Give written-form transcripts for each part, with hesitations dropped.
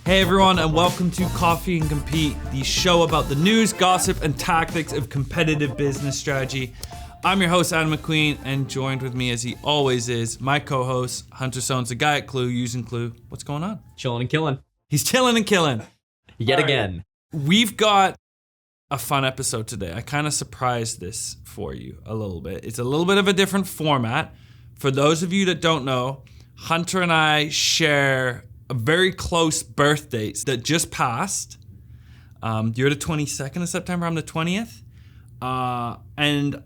Hey everyone, and welcome to Coffee and Compete, the show about the news, gossip, and tactics of competitive business strategy. I'm your host, Adam McQueen, and joined with me, as he always is, my co-host, Hunter Sones, the guy at Klue, using Klue. What's going on? Chilling and killing. He's chilling and killing. Yet again. We've got a fun episode today. I kind of surprised this for you a little bit. It's a little bit of a different format. For those of you that don't know, Hunter and I share a very close birth dates that just passed. You're the 22nd of September, I'm the 20th. And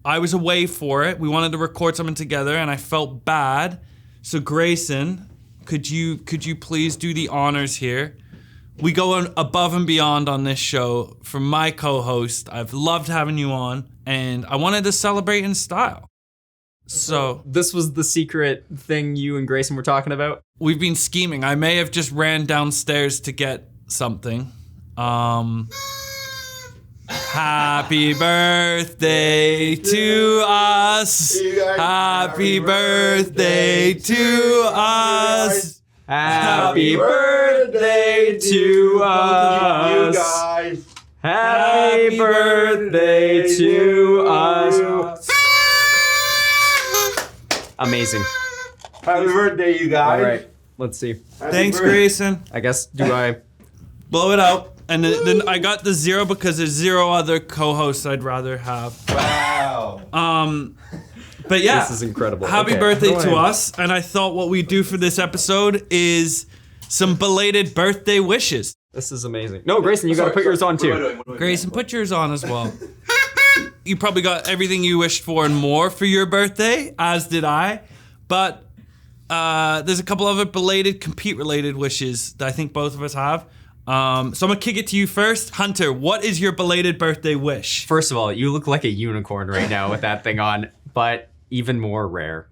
I was away for it. We wanted to record something together and I felt bad. So Grayson, could you please do the honors here? We go above and beyond on this show for my co-host. I've loved having you on and I wanted to celebrate in style. So this was the secret thing you and Grayson were talking about? We've been scheming. I may have just ran downstairs to get something. Happy birthday to us. Happy birthday to us. Happy birthday to us. You guys. Happy birthday to us. Amazing. Happy birthday, you guys. All right, let's see. Thanks, Grayson. I guess, do I blow it out? And then I got the 0 because there's 0 other co-hosts I'd rather have. Wow. But yeah. This is incredible. Happy Okay. birthday to us. And I thought what we'd do for this episode is some belated birthday wishes. This is amazing. No, Grayson, you gotta put yours on too. Grayson, put yours on as well. You probably got everything you wished for and more for your birthday, as did I. But there's a couple other belated, compete-related wishes that I think both of us have. So I'm gonna kick it to you first. Hunter, what is your belated birthday wish? First of all, you look like a unicorn right now with that thing on, but even more rare.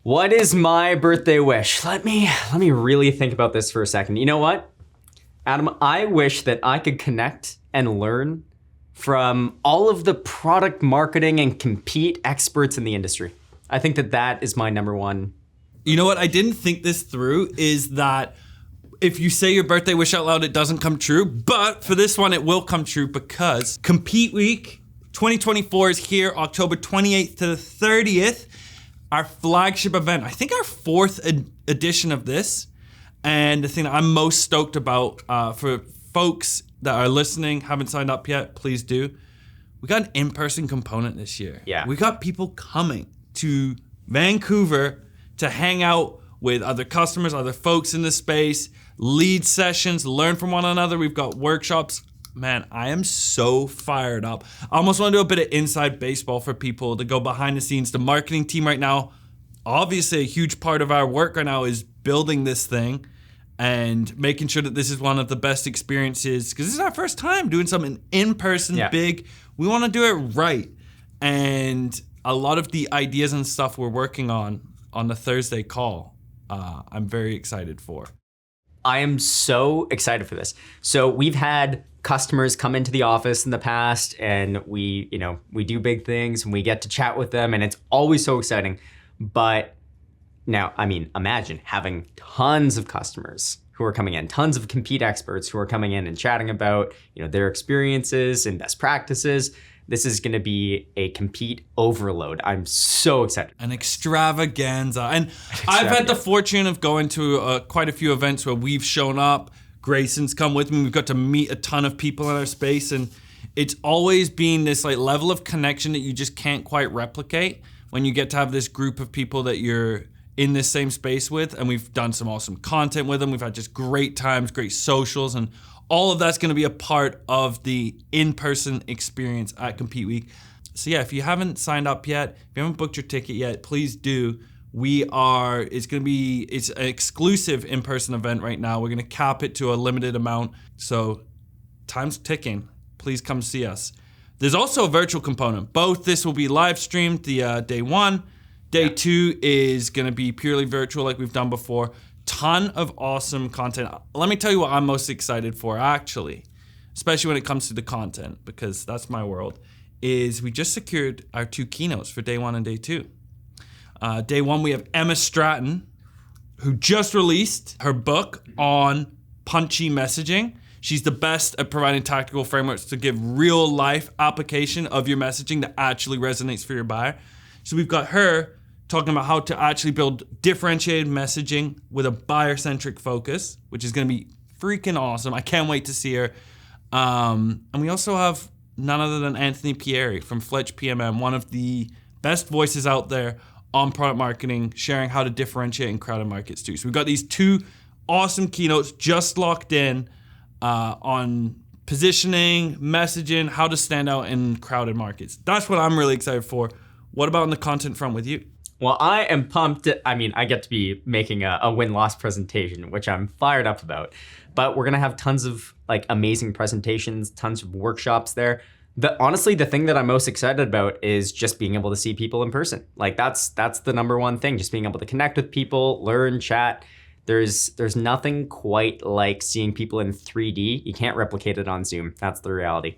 What is my birthday wish? Let me really think about this for a second. You know what, Adam? I wish that I could connect and learn from all of the product marketing and compete experts in the industry. I think that is my number one. You know what? I didn't think this through, is that if you say your birthday wish out loud, it doesn't come true. But for this one, it will come true because Compete Week 2024 is here, October 28th to the 30th. Our flagship event, I think our 4th edition of this. And the thing that I'm most stoked about for folks that are listening, haven't signed up yet, please do. We got an in-person component this year. Yeah. We got people coming to Vancouver to hang out with other customers, other folks in the space, lead sessions, learn from one another. We've got workshops. Man, I am so fired up. I almost want to do a bit of inside baseball for people to go behind the scenes. The marketing team right now, obviously a huge part of our work right now is building this thing and making sure that this is one of the best experiences, because this is our first time doing something in person, big. We want to do it right. And a lot of the ideas and stuff we're working on the Thursday call, I'm very excited for. I am so excited for this. So we've had customers come into the office in the past, and we do big things and we get to chat with them, and it's always so exciting. But now, I mean, imagine having tons of customers who are coming in, tons of compete experts who are coming in and chatting about, their experiences and best practices. This is going to be a compete overload. I'm so excited. An extravaganza. And I've had the fortune of going to quite a few events where we've shown up. Grayson's come with me. We've got to meet a ton of people in our space. And it's always been this level of connection that you just can't quite replicate when you get to have this group of people that you're in this same space with. And we've done some awesome content with them. We've had just great times, great socials, and all of that's going to be a part of the in-person experience at Compete Week. So yeah, if you haven't signed up yet, if you haven't booked your ticket yet, please do. It's an exclusive in-person event right now. We're going to cap it to a limited amount. So time's ticking. Please come see us. There's also a virtual component. Both this will be live streamed, the day 1. Day 2 is going to be purely virtual like we've done before. Ton of awesome content. Let me tell you what I'm most excited for, actually. especially when it comes to the content, because that's my world, is we just secured our 2 keynotes for day 1 and day 2. Day 1, we have Emma Stratton, who just released her book on punchy messaging. She's the best at providing tactical frameworks to give real life application of your messaging that actually resonates for your buyer. So we've got her talking about how to actually build differentiated messaging with a buyer-centric focus, which is going to be freaking awesome. I can't wait to see her. And we also have none other than Anthony Pieri from Fletch PMM, one of the best voices out there on product marketing, sharing how to differentiate in crowded markets too. So we've got these 2 awesome keynotes just locked in on positioning, messaging, how to stand out in crowded markets. That's what I'm really excited for. What about on the content front with you? Well, I am pumped. I mean, I get to be making a win-loss presentation, which I'm fired up about. But we're gonna have tons of like amazing presentations, tons of workshops there. Honestly, the thing that I'm most excited about is just being able to see people in person. Like that's the number one thing, just being able to connect with people, learn, chat. There's nothing quite like seeing people in 3D. You can't replicate it on Zoom. That's the reality.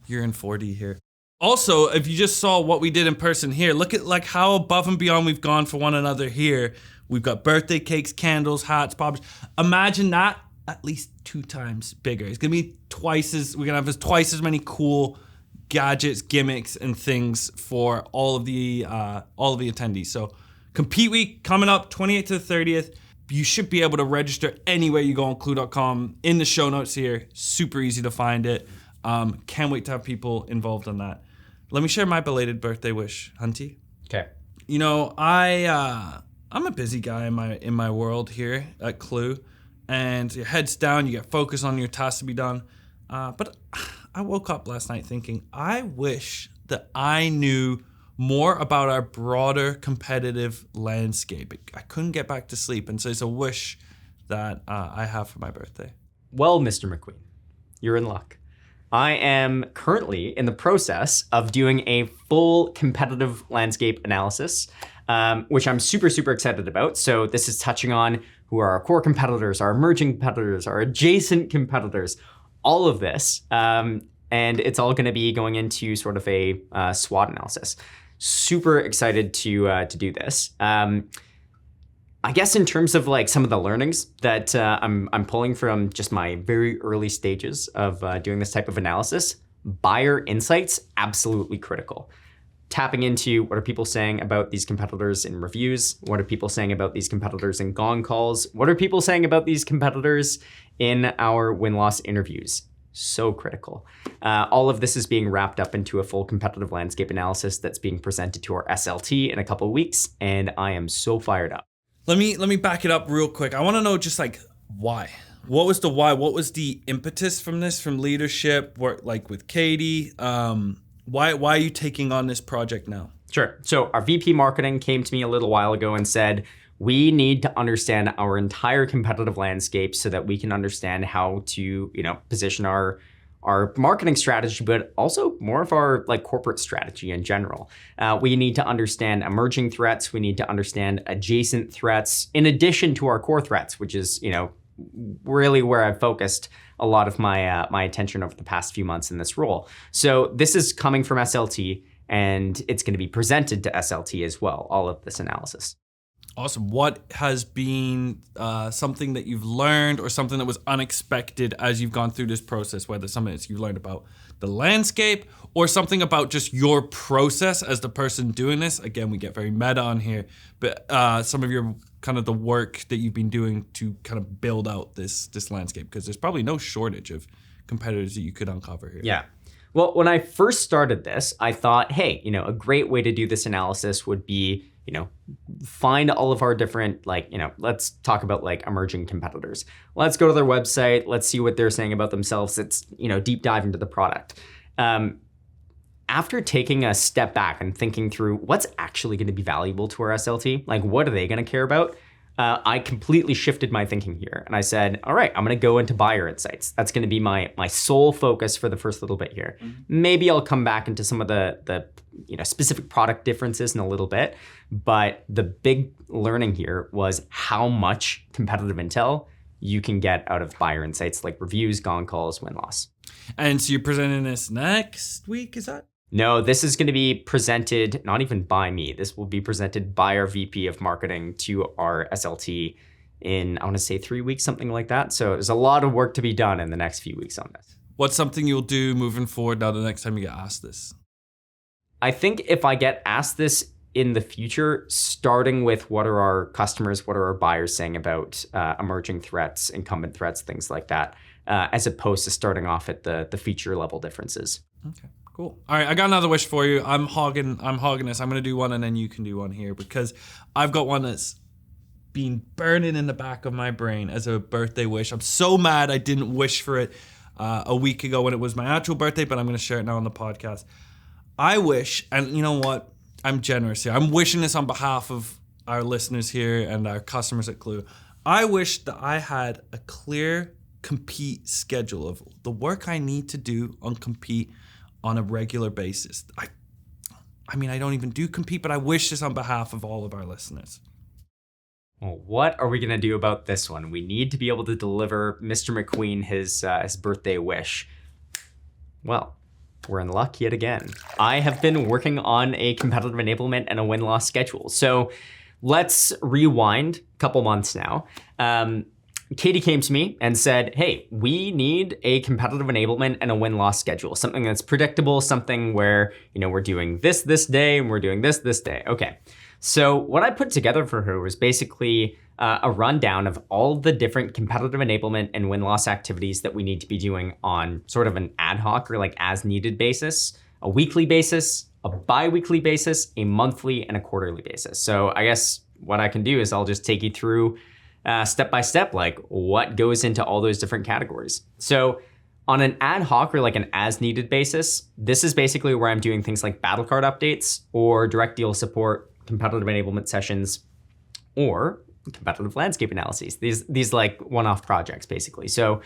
You're in 4D here. Also, if you just saw what we did in person here, look at like how above and beyond we've gone for one another here. We've got birthday cakes, candles, hats, poppers. Imagine that at least 2 times bigger. It's gonna be we're gonna have twice as many cool gadgets, gimmicks, and things for all of the attendees. So Compete Week coming up 28th to the 30th. You should be able to register anywhere you go on Klue.com. In the show notes here, super easy to find it. Can't wait to have people involved on that. Let me share my belated birthday wish, Hunty. Okay. You know, I'm a busy guy in my world here at Klue, and your head's down, you get focused on your tasks to be done. But I woke up last night thinking, I wish that I knew more about our broader competitive landscape. I couldn't get back to sleep, and so it's a wish that I have for my birthday. Well, Mr. McQueen, you're in luck. I am currently in the process of doing a full competitive landscape analysis, which I'm super, super excited about. So this is touching on who are our core competitors, our emerging competitors, our adjacent competitors, all of this. And it's all going to be going into sort of a SWOT analysis. Super excited to do this. I guess in terms of like some of the learnings that I'm pulling from just my very early stages of doing this type of analysis, buyer insights, absolutely critical. Tapping into what are people saying about these competitors in reviews? What are people saying about these competitors in gong calls? What are people saying about these competitors in our win-loss interviews? So critical. All of this is being wrapped up into a full competitive landscape analysis that's being presented to our SLT in a couple of weeks, and I am so fired up. Let me back it up real quick. I want to know just like why. What was the why? What was the impetus from this, from leadership, work like with Katie? Why are you taking on this project now? Sure. So our VP marketing came to me a little while ago and said, we need to understand our entire competitive landscape so that we can understand how to, position our marketing strategy, but also more of our like corporate strategy in general. We need to understand emerging threats. We need to understand adjacent threats in addition to our core threats, which is, really where I've focused a lot of my my attention over the past few months in this role. So this is coming from SLT, and it's going to be presented to SLT as well, all of this analysis. Awesome. What has been something that you've learned or something that was unexpected as you've gone through this process, whether something that you've learned about the landscape or something about just your process as the person doing this? Again, we get very meta on here, but some of your kind of the work that you've been doing to kind of build out this landscape, because there's probably no shortage of competitors that you could uncover here. Yeah. Well, when I first started this, I thought, hey, a great way to do this analysis would be, find all of our different, let's talk about like emerging competitors. Let's go to their website. Let's see what they're saying about themselves. It's, deep dive into the product. After taking a step back and thinking through what's actually going to be valuable to our SLT, like what are they going to care about? I completely shifted my thinking here, and I said, all right, I'm going to go into buyer insights. That's going to be my sole focus for the first little bit here. Mm-hmm. Maybe I'll come back into some of the specific product differences in a little bit, but the big learning here was how much competitive intel you can get out of buyer insights like reviews, gong calls, win-loss. And so you're presenting this next week, is that? No, this is going to be presented not even by me. This will be presented by our VP of marketing to our SLT in, I want to say 3 weeks, something like that. So there's a lot of work to be done in the next few weeks on this. What's something you'll do moving forward now the next time you get asked this? I think if I get asked this in the future, starting with what are our customers, what are our buyers saying about emerging threats, incumbent threats, things like that, as opposed to starting off at the feature level differences. Okay, cool. All right, I got another wish for you. I'm hogging this. I'm going to do one and then you can do one here because I've got one that's been burning in the back of my brain as a birthday wish. I'm so mad I didn't wish for it a week ago when it was my actual birthday, but I'm going to share it now on the podcast. I wish, and you know what? I'm generous here. I'm wishing this on behalf of our listeners here and our customers at Klue. I wish that I had a clear compete schedule of the work I need to do on compete on a regular basis. I mean, I don't even do compete, but I wish this on behalf of all of our listeners. Well, what are we going to do about this one? We need to be able to deliver Mr. McQueen his birthday wish. Well, we're in luck yet again. I have been working on a competitive enablement and a win-loss schedule. So let's rewind a couple months now. Katie came to me and said, hey, we need a competitive enablement and a win-loss schedule, something that's predictable, something where, we're doing this day and we're doing this day. Okay. So what I put together for her was basically a rundown of all the different competitive enablement and win-loss activities that we need to be doing on sort of an ad hoc or like as needed basis, a weekly basis, a bi-weekly basis, a monthly, and a quarterly basis. So I guess what I can do is I'll just take you through step by step, like what goes into all those different categories. So on an ad hoc or like an as needed basis, this is basically where I'm doing things like battle card updates or direct deal support, competitive enablement sessions, or competitive landscape analyses. These like one-off projects basically. So,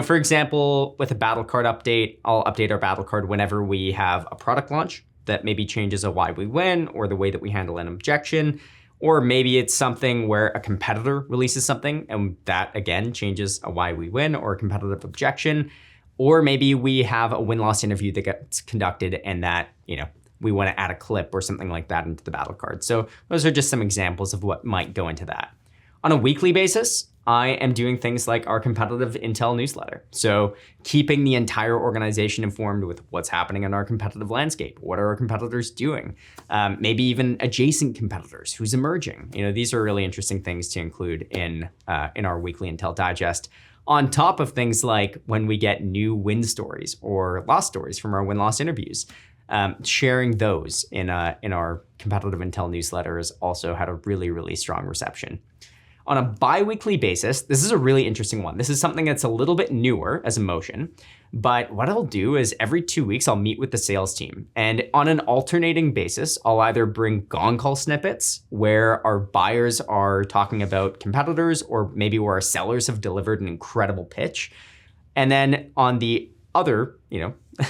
for example, with a battle card update, I'll update our battle card whenever we have a product launch that maybe changes a why we win or the way that we handle an objection. Or maybe it's something where a competitor releases something and that again changes a why we win or a competitive objection. Or maybe we have a win-loss interview that gets conducted and that, we want to add a clip or something like that into the battle card. So those are just some examples of what might go into that. On a weekly basis, I am doing things like our competitive intel newsletter. So keeping the entire organization informed with what's happening in our competitive landscape. What are our competitors doing? Maybe even adjacent competitors, who's emerging. These are really interesting things to include in our weekly intel digest. On top of things like when we get new win stories or loss stories from our win-loss interviews. Sharing those in our competitive intel newsletter has also had a really, really strong reception. On a bi-weekly basis, this is a really interesting one. This is something that's a little bit newer as a motion, but what I'll do is every 2 weeks, I'll meet with the sales team. And on an alternating basis, I'll either bring gong call snippets where our buyers are talking about competitors or maybe where our sellers have delivered an incredible pitch. And then on the other,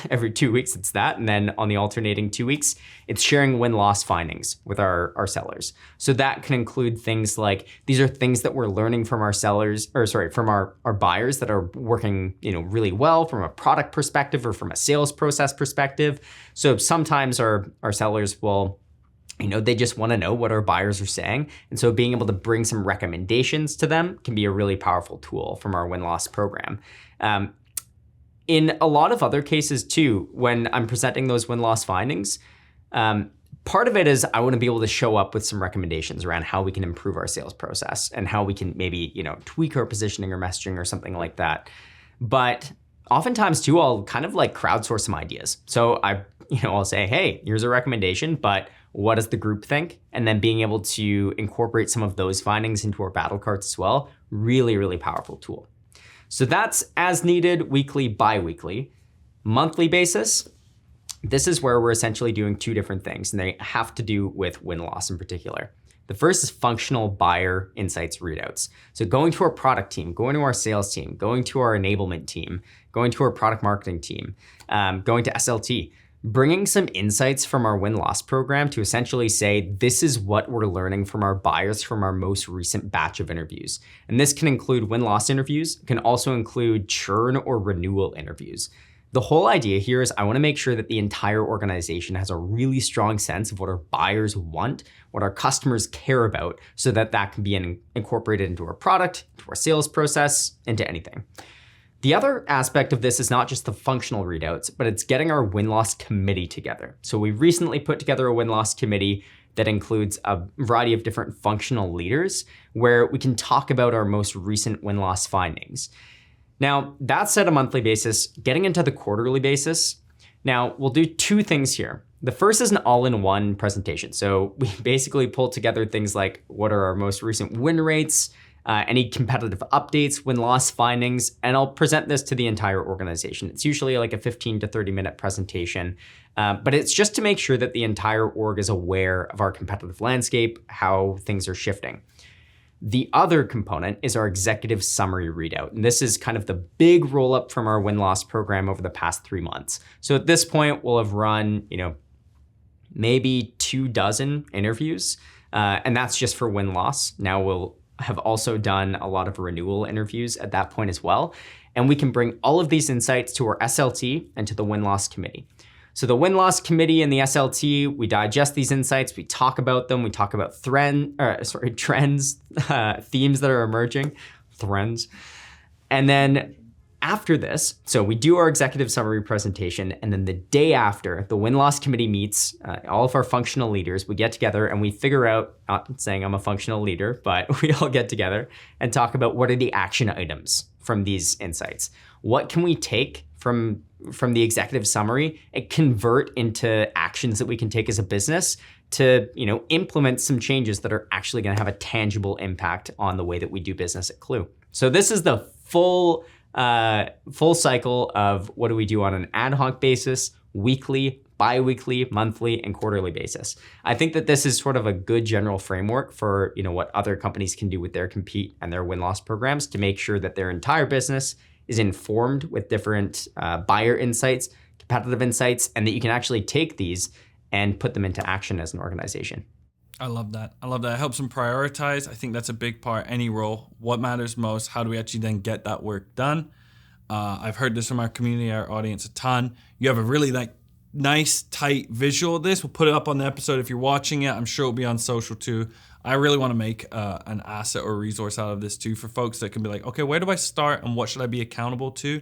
every 2 weeks it's that. And then on the alternating 2 weeks, it's sharing win-loss findings with our sellers. So that can include things like, these are things that we're learning from our sellers, from our buyers that are working, really well from a product perspective or from a sales process perspective. So sometimes our sellers will, they just want to know what our buyers are saying. And so being able to bring some recommendations to them can be a really powerful tool from our win-loss program. In a lot of other cases too, when I'm presenting those win-loss findings, part of it is I want to be able to show up with some recommendations around how we can improve our sales process and how we can maybe, tweak our positioning or messaging or something like that. But oftentimes too, I'll kind of like crowdsource some ideas. So I'll say, hey, here's a recommendation, but what does the group think? And then being able to incorporate some of those findings into our battle cards as well, really, really powerful tool. So that's as needed, weekly, bi-weekly. Monthly basis, this is where we're essentially doing two different things, and they have to do with win-loss in particular. The first is functional buyer insights readouts. So going to our product team, going to our sales team, going to our enablement team, going to our product marketing team, going to SLT, bringing some insights from our win-loss program to essentially say, this is what we're learning from our buyers from our most recent batch of interviews. And this can include win-loss interviews, can also include churn or renewal interviews. The whole idea here is I want to make sure that the entire organization has a really strong sense of what our buyers want, what our customers care about, so that that can be incorporated into our product, into our sales process, into anything. The other aspect of this is not just the functional readouts, but it's getting our win-loss committee together. So we recently put together a win-loss committee that includes a variety of different functional leaders where we can talk about our most recent win-loss findings. Now, that's at a monthly basis. Getting into the quarterly basis, now we'll do two things here. The first is an all-in-one presentation. So we basically pull together things like what are our most recent win rates, any competitive updates, win-loss findings, and I'll present this to the entire organization. It's usually like a 15 to 30-minute presentation, but it's just to make sure that the entire org is aware of our competitive landscape, how things are shifting. The other component is our executive summary readout. And this is kind of the big roll-up from our win-loss program over the past 3 months. So at this point, we'll have run, maybe 24 interviews, and that's just for win-loss. Now we'll have also done a lot of renewal interviews at that point as well. And we can bring all of these insights to our SLT and to the win-loss committee. So the win-loss committee and the SLT, we digest these insights, we talk about them, we talk about trends, themes that are emerging, trends. And then after this, so we do our executive summary presentation, and then the day after, the win-loss committee meets, all of our functional leaders, we get together and we figure out, not saying I'm a functional leader, but we all get together and talk about what are the action items from these insights. What can we take from the executive summary and convert into actions that we can take as a business to, implement some changes that are actually going to have a tangible impact on the way that we do business at Klue. So this is the full cycle of what do we do on an ad hoc basis, weekly, bi-weekly, monthly, and quarterly basis. I think that this is sort of a good general framework for what other companies can do with their compete and their win-loss programs to make sure that their entire business is informed with different buyer insights, competitive insights, and that you can actually take these and put them into action as an organization. I love that. It helps them prioritize. I think that's a big part, any role. What matters most? How do we actually then get that work done? I've heard this from our community, our audience a ton. You have a really nice, tight visual of this. We'll put it up on the episode if you're watching it. I'm sure it'll be on social too. I really want to make an asset or resource out of this too for folks that can be like, okay, where do I start and what should I be accountable to?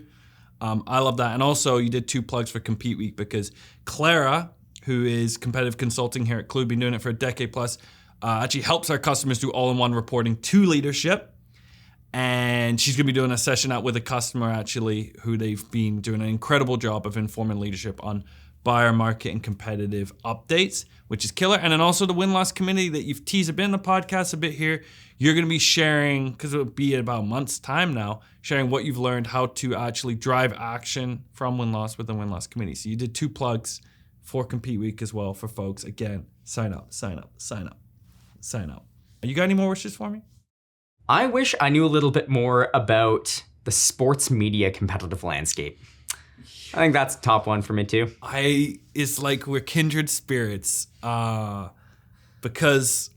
I love that. And also you did 2 plugs for Compete Week because Clara, who is competitive consulting here at Klue, been doing it for a decade plus, actually helps our customers do all-in-one reporting to leadership. And she's going to be doing a session out with a customer actually who they've been doing an incredible job of informing leadership on buyer market and competitive updates, which is killer. And then also the win-loss committee that you've teased a bit in the podcast a bit here. You're going to be sharing, because it'll be in about a month's time now, sharing what you've learned, how to actually drive action from win-loss with the win-loss committee. So you did 2 plugs for Compete Week as well for folks. Again, sign up. You got any more wishes for me? I wish I knew a little bit more about the sports media competitive landscape. I think that's top one for me too. It's like we're kindred spirits because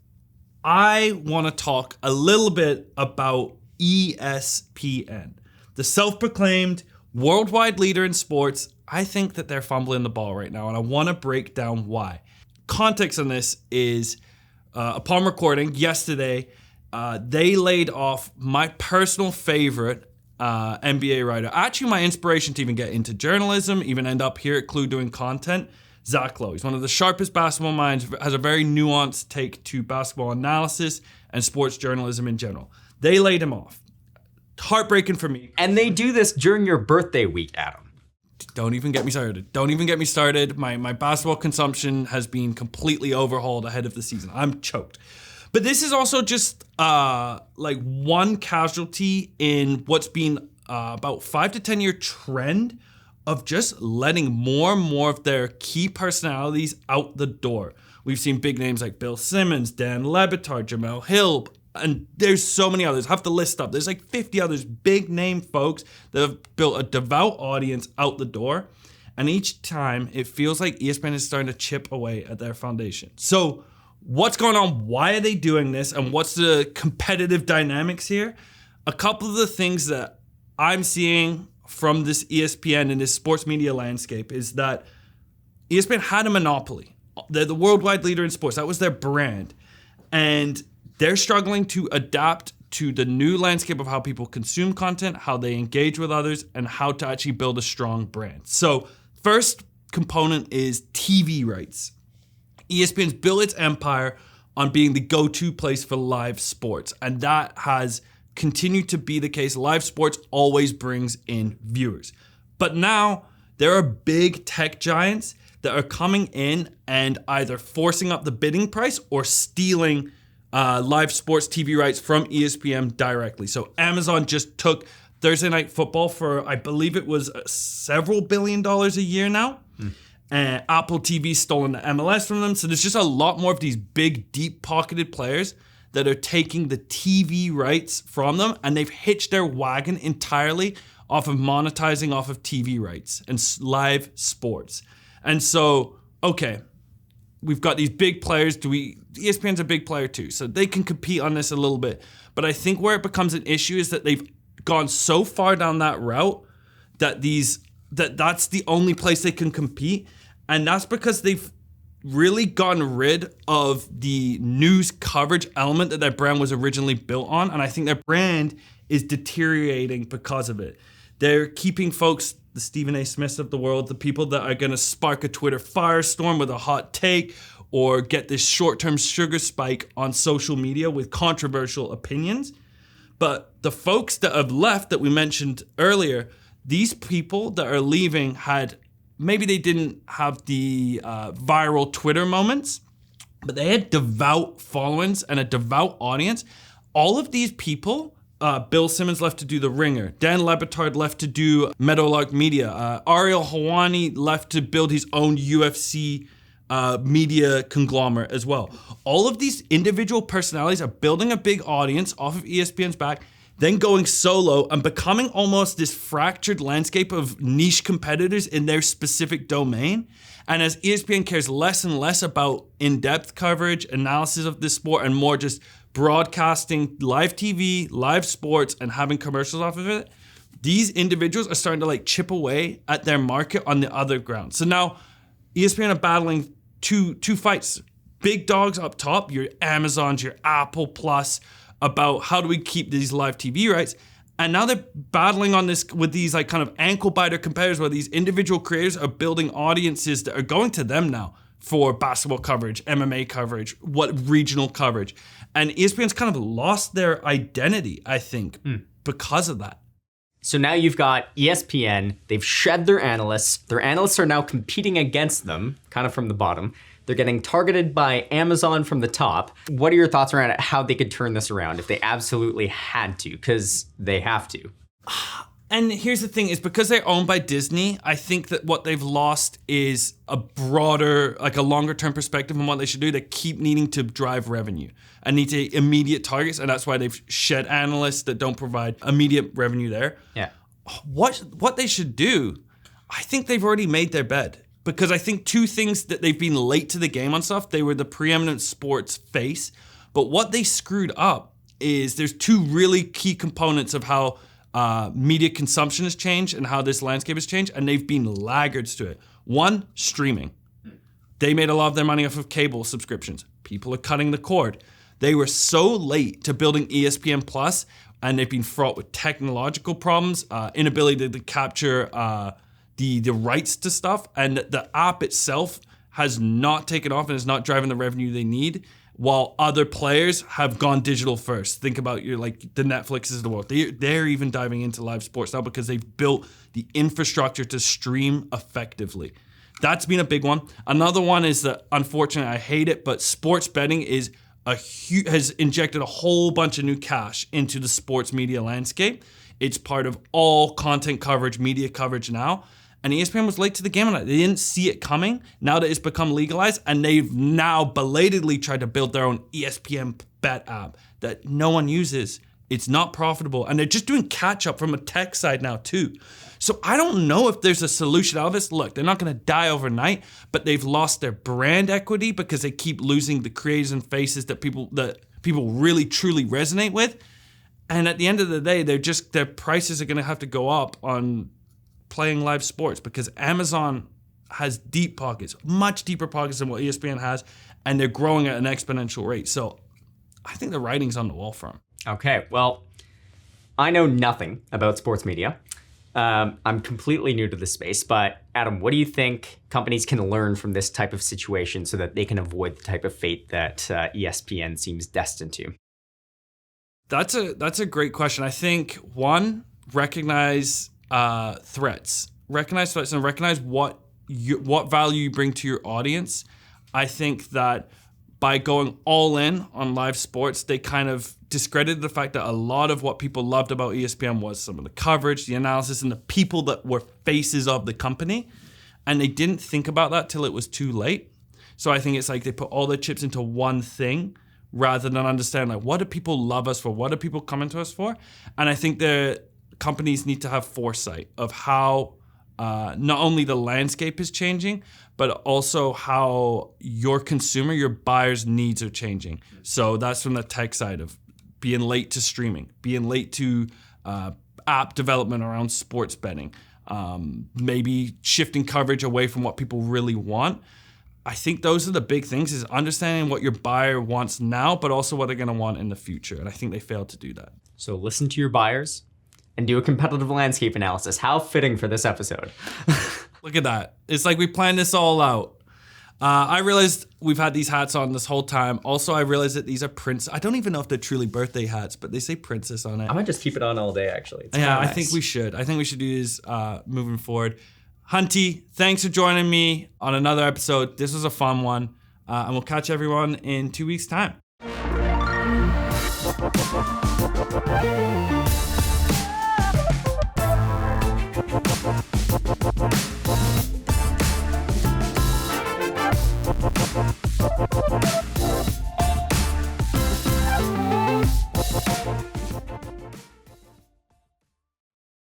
I want to talk a little bit about ESPN, the self-proclaimed worldwide leader in sports. I think that they're fumbling the ball right now, and I want to break down why. Context on this is upon recording yesterday, they laid off my personal favorite NBA writer. Actually, my inspiration to even get into journalism, even end up here at Klue doing content, Zach Lowe. He's one of the sharpest basketball minds, has a very nuanced take to basketball analysis and sports journalism in general. They laid him off. Heartbreaking for me. And they do this during your birthday week, Adam. Don't even get me started. My basketball consumption has been completely overhauled ahead of the season. I'm choked. But this is also just one casualty in what's been about 5 to 10 year trend of just letting more and more of their key personalities out the door. We've seen big names like Bill Simmons, Dan Le Batard, Jamel Hill, and there's so many others. I have to list up. There's 50 others, big name folks that have built a devout audience out the door. And each time, it feels like ESPN is starting to chip away at their foundation. So what's going on? Why are they doing this? And what's the competitive dynamics here? A couple of the things that I'm seeing from this ESPN and this sports media landscape is that ESPN had a monopoly. They're the worldwide leader in sports. That was their brand. And they're struggling to adapt to the new landscape of how people consume content, how they engage with others, and how to actually build a strong brand. So first component is TV rights. ESPN's built its empire on being the go-to place for live sports, and that has continued to be the case. Live sports always brings in viewers. But now there are big tech giants that are coming in and either forcing up the bidding price or stealing live sports TV rights from ESPN directly. So Amazon just took Thursday Night Football for, I believe it was several $1 billion a year now. And Apple TV stolen the MLS from them. So there's just a lot more of these big, deep-pocketed players that are taking the TV rights from them, and they've hitched their wagon entirely off of monetizing off of TV rights and live sports. And so, okay, we've got these big players. ESPN's a big player too, so they can compete on this a little bit. But I think where it becomes an issue is that they've gone so far down that route that that's the only place they can compete. And that's because they've really gotten rid of the news coverage element that their brand was originally built on. And I think their brand is deteriorating because of it. They're keeping folks, the Stephen A. Smiths of the world, the people that are going to spark a Twitter firestorm with a hot take or get this short-term sugar spike on social media with controversial opinions. But the folks that have left that we mentioned earlier, these people that are leaving maybe they didn't have the viral Twitter moments, but they had devout followings and a devout audience. All of these people, Bill Simmons left to do The Ringer. Dan Le Batard left to do Meadowlark Media. Ariel Helwani left to build his own UFC media conglomerate as well. All of these individual personalities are building a big audience off of ESPN's back, then going solo and becoming almost this fractured landscape of niche competitors in their specific domain. And as ESPN cares less and less about in-depth coverage, analysis of this sport, and more just broadcasting live TV, live sports, and having commercials off of it, these individuals are starting to chip away at their market on the other ground. So now ESPN are battling two fights. Big dogs up top, your Amazons, your Apple Plus, about how do we keep these live TV rights. And now they're battling on this with these kind of ankle biter competitors where these individual creators are building audiences that are going to them now for basketball coverage, MMA coverage, regional coverage. And ESPN's kind of lost their identity, I think, because of that. So now you've got ESPN, they've shed their analysts. Their analysts are now competing against them, kind of from the bottom. They're getting targeted by Amazon from the top. What are your thoughts around it, how they could turn this around if they absolutely had to? Because they have to. And here's the thing, is because they're owned by Disney, I think that what they've lost is a broader, a longer term perspective on what they should do. They keep needing to drive revenue and need to immediate targets. And that's why they've shed analysts that don't provide immediate revenue there. Yeah. What they should do, I think they've already made their bed. Because I think two things that they've been late to the game on stuff, they were the preeminent sports face. But what they screwed up is there's two really key components of how media consumption has changed and how this landscape has changed, and they've been laggards to it. One, streaming. They made a lot of their money off of cable subscriptions. People are cutting the cord. They were so late to building ESPN Plus, and they've been fraught with technological problems, inability to capture the rights to stuff, and the app itself has not taken off and is not driving the revenue they need, while other players have gone digital first. Think about the Netflixes of the world. They're even diving into live sports now because they've built the infrastructure to stream effectively. That's been a big one. Another one is that, unfortunately, I hate it, but sports betting has injected a whole bunch of new cash into the sports media landscape. It's part of all content coverage, media coverage now. And ESPN was late to the game on it. They didn't see it coming now that it's become legalized, and they've now belatedly tried to build their own ESPN Bet app that no one uses. It's not profitable. And they're just doing catch up from a tech side now too. So I don't know if there's a solution out of this. Look, they're not going to die overnight, but they've lost their brand equity because they keep losing the creators and faces that people really truly resonate with. And at the end of the day, their prices are going to have to go up on playing live sports because Amazon has deep pockets, much deeper pockets than what ESPN has, and they're growing at an exponential rate. So I think the writing's on the wall for them. Okay, well, I know nothing about sports media. I'm completely new to this space, but Adam, what do you think companies can learn from this type of situation so that they can avoid the type of fate that ESPN seems destined to? That's a great question. I think one, recognize threats. Recognize threats and recognize what value you bring to your audience. I think that by going all in on live sports, they kind of discredited the fact that a lot of what people loved about ESPN was some of the coverage, the analysis, and the people that were faces of the company. And they didn't think about that till it was too late. So I think it's like they put all their chips into one thing rather than understand, like, what do people love us for? What are people coming to us for? And I think the companies need to have foresight of how not only the landscape is changing, but also how your consumer, your buyer's needs are changing. So that's from the tech side of being late to streaming, being late to app development around sports betting, maybe shifting coverage away from what people really want. I think those are the big things, is understanding what your buyer wants now, but also what they're going to want in the future. And I think they failed to do that. So listen to your buyers and do a competitive landscape analysis. How fitting for this episode. Look at that. It's like we planned this all out. I realized we've had these hats on this whole time. Also, I realized that these are I don't even know if they're truly birthday hats, but they say princess on it. I might just keep it on all day, actually. It's yeah, nice. I think we should. I think we should do this moving forward. Hunty, thanks for joining me on another episode. This was a fun one. And we'll catch everyone in 2 weeks' time.